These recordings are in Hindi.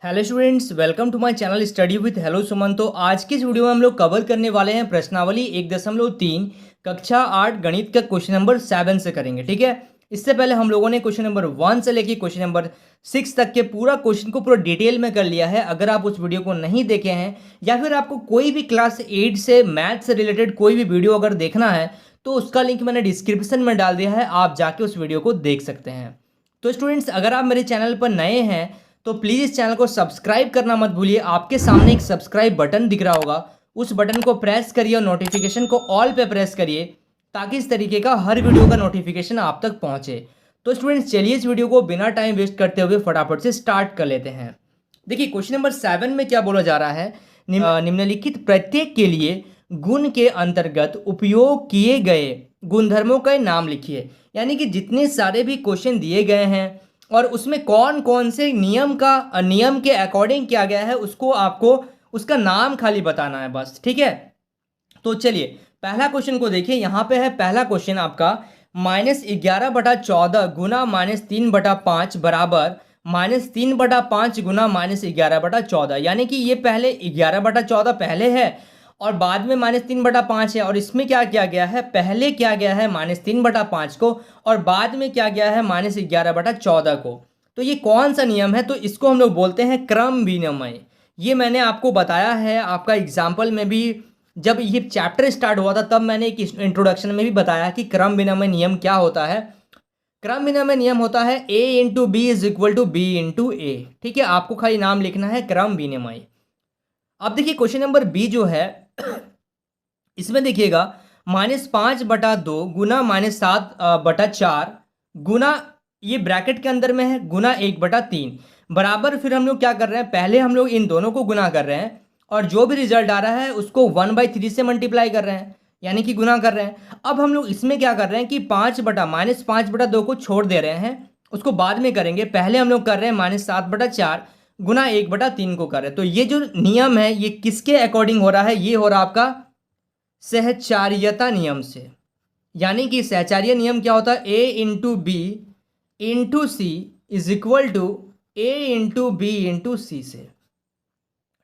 Hello students, welcome to my channel study with hello Suman. तो आज की इस वीडियो में हम लोग कवर करने वाले हैं प्रश्नावली 1.3 कक्षा 8 गणित का क्वेश्चन नंबर 7 से करेंगे। ठीक है, इससे पहले हम लोगों ने क्वेश्चन नंबर 1 से लेकर क्वेश्चन नंबर 6 तक के पूरा क्वेश्चन को पूरा डिटेल में कर लिया है। अगर आप उस वीडियो को नहीं देखे हैं या फिर आपको कोई भी क्लास 8 से मैथ से रिलेटेड कोई भी वीडियो अगर देखना है तो उसका लिंक मैंने डिस्क्रिप्शन में डाल दिया है, आप जाके उस वीडियो को देख सकते हैं। तो स्टूडेंट्स, अगर आप मेरे चैनल पर नए हैं तो प्लीज़ इस चैनल को सब्सक्राइब करना मत भूलिए। आपके सामने एक सब्सक्राइब बटन दिख रहा होगा, उस बटन को प्रेस करिए और नोटिफिकेशन को ऑल पे प्रेस करिए ताकि इस तरीके का हर वीडियो का नोटिफिकेशन आप तक पहुंचे। तो स्टूडेंट्स, चलिए इस वीडियो को बिना टाइम वेस्ट करते हुए फटाफट से स्टार्ट कर लेते हैं। देखिए, क्वेश्चन नंबर 7 में क्या बोला जा रहा है, निम्नलिखित प्रत्येक के लिए गुण के अंतर्गत उपयोग किए गए गुणधर्मों का नाम लिखिए। यानी कि जितने सारे भी क्वेश्चन दिए गए हैं और उसमें कौन कौन से नियम के अकॉर्डिंग किया गया है उसको आपको उसका नाम खाली बताना है बस। ठीक है, तो चलिए पहला क्वेश्चन को देखिए। यहाँ पे है पहला क्वेश्चन आपका, -11/14 गुना -3/5 बराबर -3/5 गुना -11/14। यानी कि ये पहले 11/14 पहले है और बाद में -3/5 है, और इसमें क्या किया गया है, पहले क्या गया है -3/5 को और बाद में क्या गया है -11/14 को। तो ये कौन सा नियम है, तो इसको हम लोग बोलते हैं क्रम विनिमय। ये मैंने आपको बताया है, आपका एग्जाम्पल में भी जब ये चैप्टर स्टार्ट हुआ था तब मैंने एक इंट्रोडक्शन में भी बताया कि क्रम विनिमय नियम क्या होता है। क्रम विनिमय नियम होता है a into B is equal to B into A. ठीक है, आपको खाली नाम लिखना है क्रम विनिमय। अब देखिए क्वेश्चन नंबर बी जो है इसमें देखिएगा, -5/2 गुना -7/4 गुना, ये ब्रैकेट के अंदर में है, गुना 1/3 बराबर। फिर हम लोग क्या कर रहे हैं, पहले हम लोग इन दोनों को गुना कर रहे हैं और जो भी रिजल्ट आ रहा है उसको 1/3 से मल्टीप्लाई कर रहे हैं, यानी कि गुना कर रहे हैं। अब हम लोग इसमें क्या कर रहे हैं कि -5/2 को छोड़ दे रहे हैं, उसको बाद में करेंगे। पहले हम लोग कर रहे हैं -7/4 गुना 1/3 को कर रहे हैं। तो ये जो नियम है ये किसके अकॉर्डिंग हो रहा है, ये हो रहा आपका सहचार्यता नियम से। यानी कि सहचार्य नियम क्या होता है, a into B into C is equal to a into B into C से।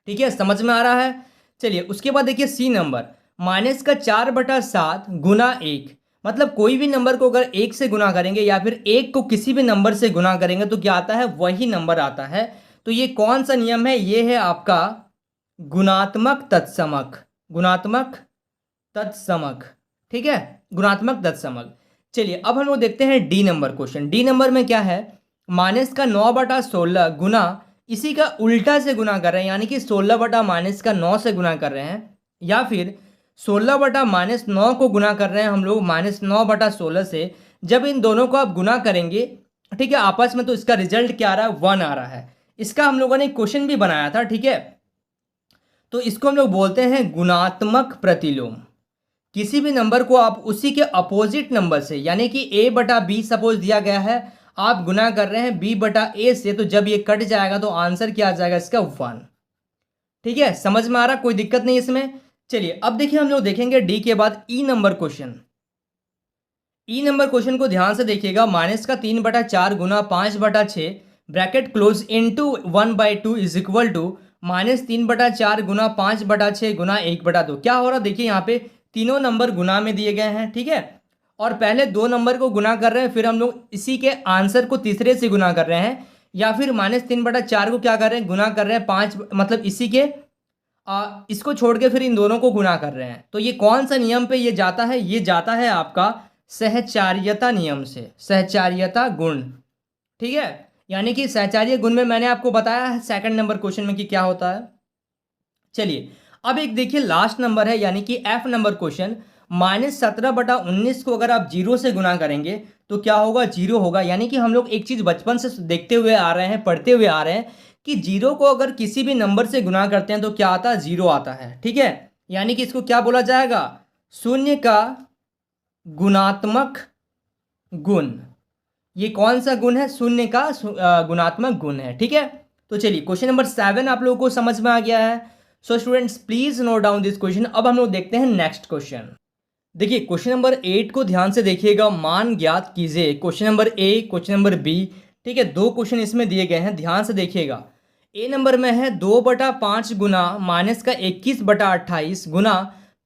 ठीक है, समझ में आ रहा है। चलिए उसके बाद देखिए सी नंबर, -4/7 गुना 1। मतलब कोई भी नंबर को अगर 1 से गुना करेंगे या फिर 1 को किसी भी नंबर से गुना करेंगे तो क्या आता है, वही नंबर आता है। तो ये कौन सा नियम है, ये है आपका गुणात्मक तत्समक। गुणात्मक तत्समक, ठीक है, गुणात्मक तत्समक। चलिए अब हम लोग देखते हैं D number question. D number में क्या है, -9/16 गुना, इसी का उल्टा से गुना कर रहे हैं, यानी कि 16/-9 से गुना कर रहे हैं, या फिर 16/-9 को गुना कर रहे हैं हम लोग -9/16 से। जब इन दोनों को आप गुना करेंगे, ठीक है, आपस में, तो इसका रिजल्ट क्या आ रहा है, 1 आ रहा है। इसका हम लोगों ने क्वेश्चन भी बनाया था। ठीक है, तो इसको हम लोग बोलते हैं गुणात्मक प्रतिलोम। किसी भी नंबर को आप उसी के अपोजिट नंबर से, यानी कि a/b सपोज दिया गया है, आप गुना कर रहे हैं b/a से, तो जब ये कट जाएगा तो आंसर क्या आ जाएगा इसका, 1। ठीक है, समझ में आ रहा, कोई दिक्कत नहीं इसमें। चलिए अब देखिए हम लोग देखेंगे डी के बाद E number question. E number question को ध्यान से देखिएगा, -3/4 गुना 5/6 bracket close into 1/2 is equal to -3/4 गुना 5/6 गुना 1/2। क्या हो रहा है, देखिए यहाँ पे तीनों नंबर गुना में दिए गए हैं। ठीक है, और पहले 2 नंबर को गुना कर रहे हैं, फिर हम लोग इसी के आंसर को तीसरे से गुना कर रहे हैं, या फिर -3/4 को क्या कर रहे हैं, गुना कर रहे हैं 5, मतलब इसी के इसको छोड़ के फिर इन दोनों को गुना कर रहे हैं। तो ये कौन सा नियम पे ये जाता है, ये जाता है आपका सहचार्यता नियम से, सहचार्यता गुण। ठीक है, यानी कि सहचार्य गुण में मैंने आपको बताया है सेकंड नंबर क्वेश्चन में कि क्या होता है। चलिए अब एक देखिए लास्ट नंबर है, यानी कि एफ नंबर क्वेश्चन, -17/19 को अगर आप 0 से गुना करेंगे तो क्या होगा, 0 होगा। यानी कि हम लोग एक चीज बचपन से देखते हुए आ रहे हैं, पढ़ते हुए आ रहे हैं कि 0 को अगर किसी भी नंबर से गुना करते हैं तो क्या आता है, 0 आता है। ठीक है, यानी कि इसको क्या बोला जाएगा, शून्य का गुणात्मक गुण। ये कौन सा गुण है, शून्य का गुणात्मक गुण है। ठीक है, तो चलिए क्वेश्चन नंबर 7 आप लोगों को समझ में आ गया है। So students please note down this question. अब हम लोग देखते हैं नेक्स्ट क्वेश्चन। देखिए क्वेश्चन नंबर 8 को ध्यान से देखिएगा, मान ज्ञात कीजिए। Question number A, question number B. ठीक है, 2 क्वेश्चन इसमें दिए गए हैं, ध्यान से देखिएगा। ए नंबर में है 2/5 गुना माइनस का 21/28 गुना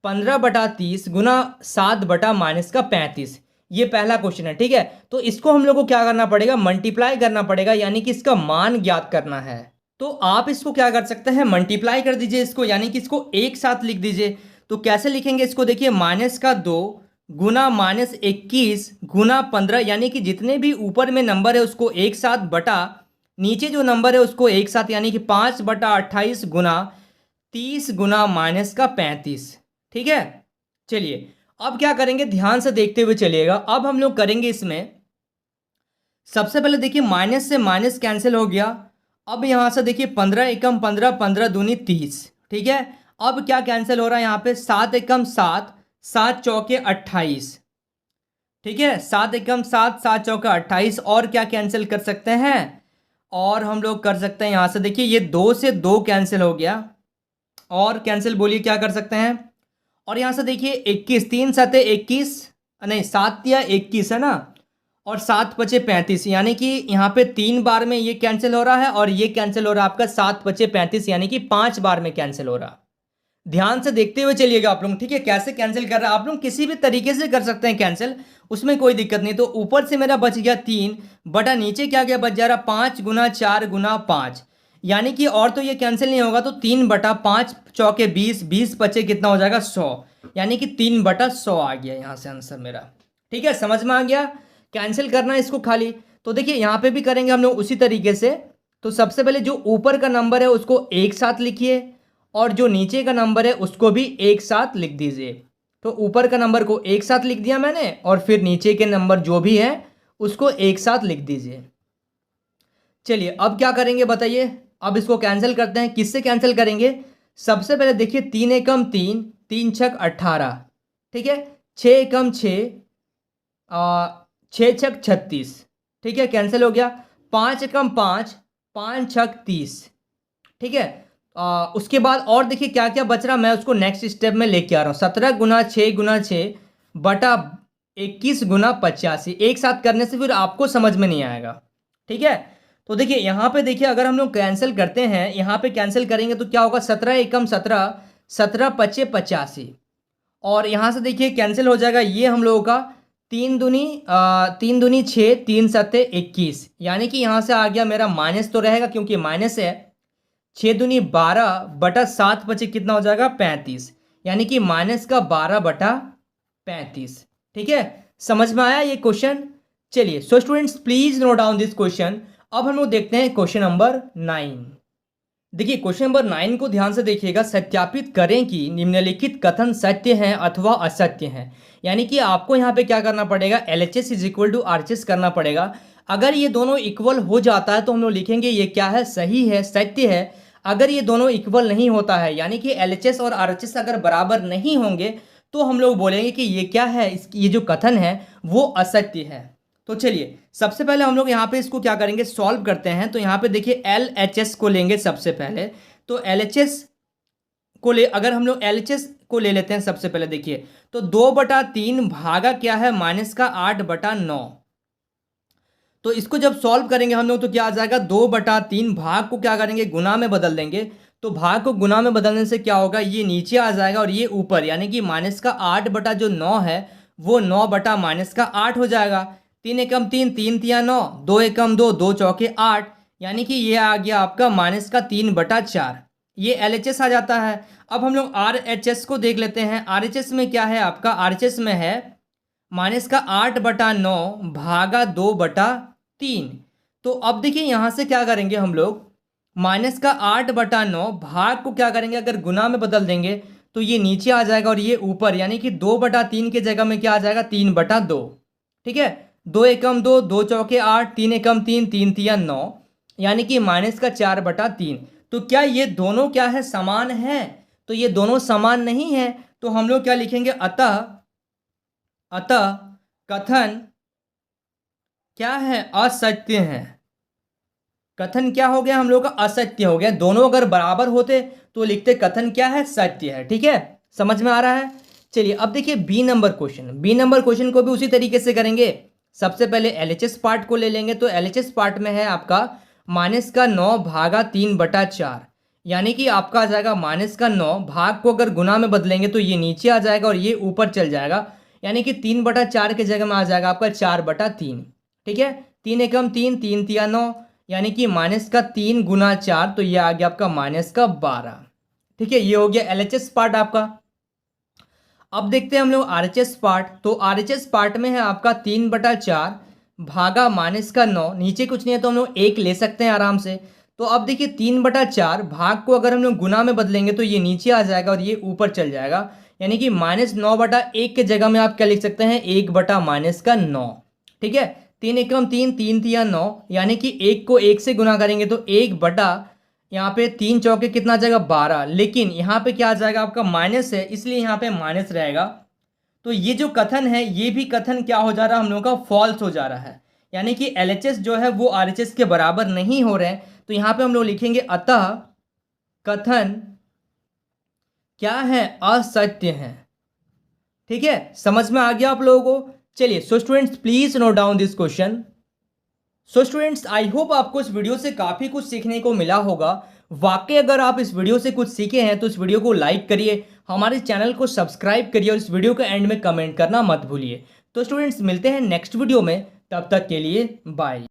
15/30 गुना 7 माइनस का 35। ये पहला क्वेश्चन है, ठीक है। तो इसको हम लोग को क्या करना पड़ेगा, मल्टीप्लाई करना पड़ेगा, यानी कि इसका मान ज्ञात करना है। तो आप इसको क्या कर सकते हैं, मल्टीप्लाई कर दीजिए इसको, यानी कि इसको एक साथ लिख दीजिए। तो कैसे लिखेंगे इसको, देखिए माइनस का 2 गुना माइनस 21 गुना 15, यानी कि जितने भी ऊपर में नंबर है उसको एक साथ बटा नीचे जो नंबर है उसको एक साथ, यानी कि 5/28 गुना 30 गुना माइनस का 35, ठीक है। चलिए अब क्या करेंगे, ध्यान से देखते हुए चलिएगा। अब हम लोग करेंगे इसमें, सबसे पहले देखिए माइनस से माइनस कैंसिल हो गया। अब यहां से देखिए 15 एकम 15, 15 दूनी 30, ठीक है। अब क्या कैंसिल हो रहा है यहाँ पे, 7 एकम 7, 7 चौके 28, ठीक है। 7 एकम 7, 7 चौके 28, और क्या कैंसिल कर सकते हैं, और हम लोग कर सकते हैं यहां से देखिए ये 2 से 2 कैंसिल हो गया, और कैंसिल बोलिए क्या कर सकते हैं, और यहां से देखिए 21, 3 7 21, नहीं 7 या 21 है ना, और 7 बचे 35, यानी कि यहाँ पे 3 बार में ये कैंसिल हो रहा है और ये कैंसिल हो रहा है आपका 7 बचे 35, यानी कि 5 बार में कैंसिल हो रहा। ध्यान से देखते हुए चलिएगा आप लोग, ठीक है। कैसे कैंसिल कर रहा है, आप लोग किसी भी तरीके से कर सकते हैं कैंसिल, उसमें कोई दिक्कत नहीं। तो ऊपर से मेरा बच गया 3 बटा नीचे क्या गया, बच जा रहा 5 गुना 4 गुना 5, यानी कि और तो ये कैंसिल नहीं होगा, तो 3/5 चौके 20, 20 बचे कितना हो जाएगा 100, यानी कि 3/100 आ गया यहाँ से आंसर मेरा, ठीक है। समझ में आ गया, कैंसिल करना है इसको खाली। तो देखिए यहाँ पे भी करेंगे हम लोग उसी तरीके से। तो सबसे पहले जो ऊपर का नंबर है उसको एक साथ लिखिए, और जो नीचे का नंबर है उसको भी एक साथ लिख दीजिए। तो ऊपर का नंबर को एक साथ लिख दिया मैंने, और फिर नीचे के नंबर जो भी है उसको एक साथ लिख दीजिए। चलिए अब क्या करेंगे बताइए, अब इसको कैंसिल करते हैं। किससे कैंसिल करेंगे, सबसे पहले देखिए 3 एकम 3, 3 छक 18, ठीक है। 6 एकम 6, 6 छक 36, ठीक है, कैंसिल हो गया। 5 एकम 5, 5 छक 30, ठीक है। उसके बाद और देखिए क्या क्या बच रहा, मैं उसको नेक्स्ट स्टेप में लेके आ रहा हूँ। 17 गुना 6 गुना 6 बटा 21 गुना 85, एक साथ करने से फिर आपको समझ में नहीं आएगा, ठीक है। तो देखिए यहाँ पे देखिए अगर हम लोग कैंसिल करते हैं, यहाँ पे कैंसिल करेंगे तो क्या होगा, 17 एकम 17, 17 पचे 85, और यहाँ से देखिए कैंसिल हो जाएगा ये हम लोगों का 3 दूनी 6, 3 सत्ते 21, यानी कि यहाँ से आ गया मेरा माइनस तो रहेगा क्योंकि माइनस है, 6 दूनी 12 बटा 7 बचे कितना हो जाएगा 35, यानी कि माइनस का 12/35, ठीक है। समझ में आया ये क्वेश्चन। चलिए सो students please note down this question. अब हम लोग देखते हैं क्वेश्चन नंबर 9। देखिए क्वेश्चन नंबर 9 को ध्यान से देखिएगा। सत्यापित करें कि निम्नलिखित कथन सत्य हैं अथवा असत्य हैं, यानी कि आपको यहाँ पे क्या करना पड़ेगा, LHS is equal to RHS करना पड़ेगा। अगर ये दोनों इक्वल हो जाता है तो हम लोग लिखेंगे ये क्या है, सही है, सत्य है। अगर ये दोनों इक्वल नहीं होता है, यानी कि LHS और RHS अगर बराबर नहीं होंगे, तो हम लोग बोलेंगे कि ये क्या है, ये जो कथन है वो असत्य है। तो चलिए सबसे पहले हम लोग यहाँ पे इसको क्या करेंगे, सॉल्व करते हैं। तो यहाँ पे देखिए LHS को लेंगे सबसे पहले। तो LHS को अगर हम लोग LHS को ले लेते हैं सबसे पहले, देखिए तो 2/3 भागा क्या है, माइनस का 8/9। तो इसको जब सॉल्व करेंगे हम लोग तो क्या आ जाएगा, 2/3 भाग को क्या करेंगे, गुना में बदल देंगे। तो भाग को गुना में बदलने से क्या होगा, ये नीचे आ जाएगा और ये ऊपर, यानी कि माइनस का 8/9 है वो 9/-8 हो जाएगा। 3 एकम 3, 3 तिया 9, 2 एकम 2, 2 चौके 8, यानी कि ये आ गया आपका माइनस का 3/4। ये LHS आ जाता है। अब हम लोग RHS को देख लेते हैं। RHS में क्या है आपका, RHS में है माइनस का 8/9 भागा 2/3। तो अब देखिए यहाँ से क्या करेंगे हम लोग, माइनस का 8/9 भाग को क्या करेंगे, अगर गुना में बदल देंगे तो ये नीचे आ जाएगा और ये ऊपर, यानी कि 2/3 के जगह में क्या आ जाएगा, 3/2, ठीक है। 2 एकम 2, 2 चौके 8, 3 एकम 3, 3 तिया 9, यानी कि माइनस का 4/3। तो क्या ये दोनों क्या है, समान है, तो ये दोनों समान नहीं है। तो हम लोग क्या लिखेंगे, अतः कथन क्या है, असत्य है। कथन क्या हो गया हम लोग का, असत्य हो गया। दोनों अगर बराबर होते तो लिखते कथन क्या है, सत्य है, ठीक है। समझ में आ रहा है। चलिए अब देखिए बी नंबर क्वेश्चन को भी उसी तरीके से करेंगे। सबसे पहले LHS पार्ट को ले लेंगे। तो LHS पार्ट में है आपका माइनस का 9 भागा 3/4, यानी कि आपका आ जाएगा माइनस का 9 भाग को अगर गुना में बदलेंगे तो ये नीचे आ जाएगा और ये ऊपर चल जाएगा, यानी कि 3/4 के जगह में आ जाएगा आपका 4/3। ठीक है, 3 एकम 3, 3 तिया 9, यानी कि माइनस का 3 गुना 4, तो ये आ गया आपका माइनस का 12। ठीक है, ये हो गया LHS पार्ट आपका। अब देखते हैं हम लोग RHS पार्ट। तो RHS पार्ट में है आपका 3/4 भागा माइनस का 9, नीचे कुछ नहीं है तो हम लोग 1 ले सकते हैं आराम से। तो अब देखिए 3/4 भाग को अगर हम लोग गुना में बदलेंगे तो ये नीचे आ जाएगा और ये ऊपर चल जाएगा, यानी कि -9/1 के जगह में आप क्या लिख सकते हैं, 1/-9। ठीक है, 3 एकम 3, 3 तिया 9, यानी कि 1 को 1 से गुना करेंगे तो 1/, यहाँ पे 3 चौके कितना आ जाएगा 12, लेकिन यहाँ पे क्या आ जाएगा आपका माइनस है, इसलिए यहाँ पे माइनस रहेगा। तो ये जो कथन है ये भी कथन क्या हो जा रहा है हम लोगों का, फॉल्स हो जा रहा है, यानी कि LHS जो है वो RHS के बराबर नहीं हो रहे हैं। तो यहाँ पे हम लोग लिखेंगे अतः कथन क्या है, असत्य है। ठीक है, समझ में आ गया आप लोगों को। चलिए सो students please note down this question. So students I hope आपको इस वीडियो से काफ़ी कुछ सीखने को मिला होगा। वाकई अगर आप इस वीडियो से कुछ सीखे हैं तो इस वीडियो को लाइक करिए, हमारे चैनल को सब्सक्राइब करिए और इस वीडियो के एंड में कमेंट करना मत भूलिए। तो स्टूडेंट्स मिलते हैं नेक्स्ट वीडियो में, तब तक के लिए बाय।